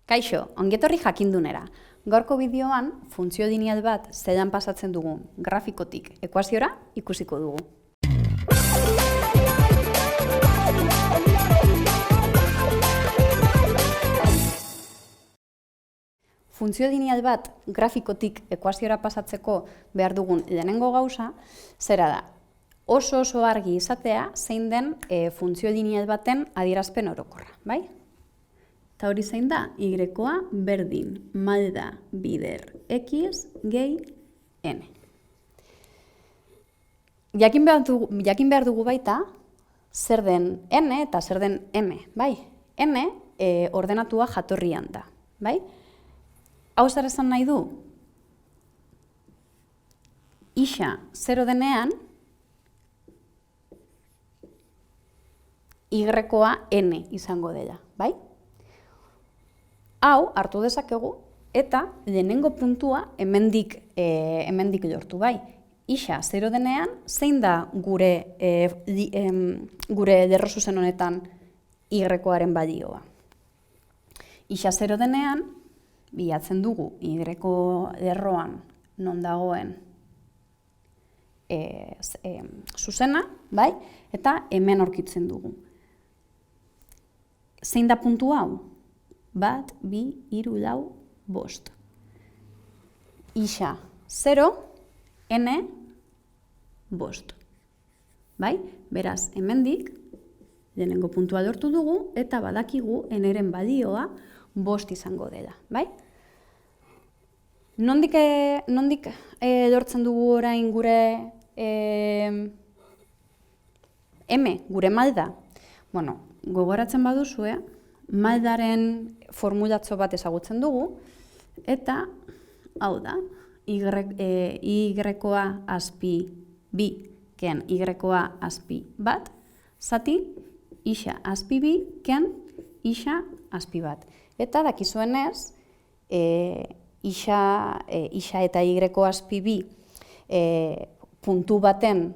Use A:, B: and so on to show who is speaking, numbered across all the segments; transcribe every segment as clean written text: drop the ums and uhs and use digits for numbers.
A: Kaixo, ongetorri jakindunera. Gaurko bideoan, funtzio lineal bat zelan pasatzen dugun grafikotik ekuaziora ikusiko dugu. Funtzio lineal bat grafikotik ekuaziora pasatzeko behar dugun lehenengo gauza, zera da, oso argi izatea zein den funtzio lineal baten adierazpen orokorra, bai? Eta hori zein da, y-a berdin malda bider x gehi n. Jakin behar dugu baita, zer den n eta zer den m, bai? M ordenatua jatorrian da, bai? Hau zer esan nahi du? Ixa 0 denean, y-a n izango dela, bai? Hau hartu dezakegu eta lehenengo puntua hemendik lortu, bai? Ixa 0 denean, zein da gure lerro zuzen honetan y-aren balioa? Ixa 0 denean, bilatzen dugu y-lerroan non dagoen zuzena, bai? Eta hemen aurkitzen dugu. Zein da puntu hau? 1, 2, 3, 4, 5. Ixa 0, n 5. Bai? Beraz, hemendik lehenengo puntua lortu dugu eta badakigu n-ren balioa 5 izango dela, bai? Nondik lortzen dugu orain gure m, gure malda? Bueno, gogoratzen baduzue, maldaren formulatzo bat ezagutzen dugu, eta hau da, y-a azpi bi, ken y-a azpi bat, zati, ixa azpi bi, ken ixa azpi bat. Eta dakizuenez, ixa eta y-a azpi bi puntu baten,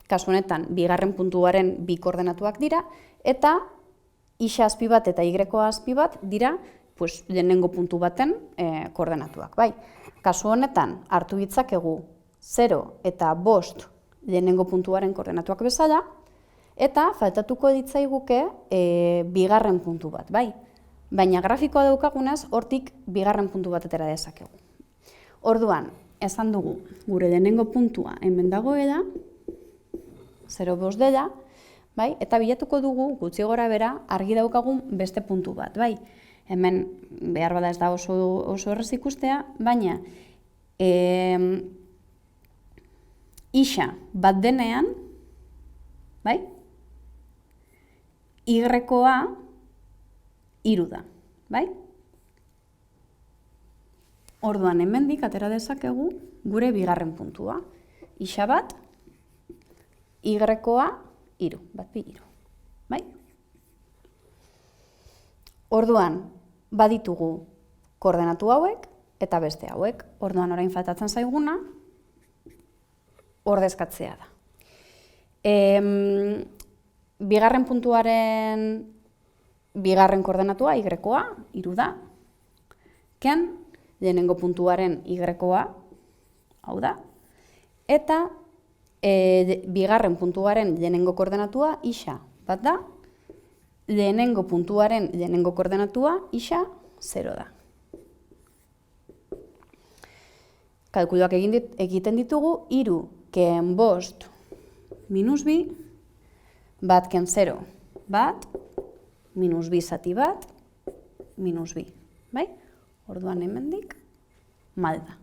A: kasu honetan, bigarren puntuaren bi koordenatuak dira, eta ixa azpi bat eta y-a azpi bat dira lehenengo puntu baten koordenatuak. Bai? Kasu honetan, hartu ditzakegu 0 eta 5 lehenengo puntuaren koordenatuak bezala, eta faltatuko ditzaiguke bigarren puntu bat. Bai? Baina grafikoa daukagunez, hortik bigarren puntu bat atera dezakegu. Orduan, esan dugu, gure lehenengo puntua hemen dagoela, 0,5 dela, bai? Eta bilatuko dugu, gutxi gora bera, argi daukagun beste puntu bat, bai? Hemen behar bada ez da oso errez ikustea, baina ixa bat denean, bai? Y-a 3 da, bai? Orduan hemendik atera dezakegu gure bigarren puntua. Ixa bat, Y-a 3, bat bi 3, bai? Orduan, baditugu koordenatu hauek eta beste hauek. Orduan orain faltatzen zaiguna, ordezkatzea da. Bigarren puntuaren bigarren koordenatua, y-a 3 da, ken lehenengo puntuaren y-a, hau da, eta bigarren puntuaren lehenengo koordenatua ixa bat da, lehenengo puntuaren lehenengo koordenatua ixa 0 da. Kalkuluak egiten ditugu, 3 ken 5 minus 2, bat ken 0, bat, minus 2 zati bat, minus 2, bai? Orduan hemendik, malda.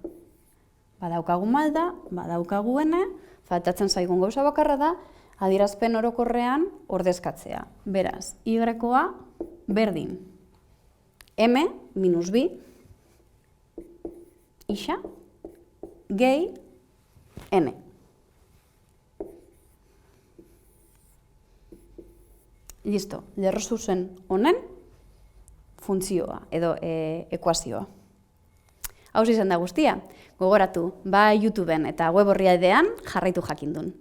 A: Badaukagu malda, badaukagu n, faltatzen zaigun gauza bakarra da, adierazpen orokorrean ordezkatzea. Beraz, y-a berdin m minus 2 ixa gehi n. Listo, lerro zuzen honen funtzioa edo ekuazioa. Hau izan da guztia, gogoratu, bai YouTubeen eta web orrialdean jarraitu jakindun.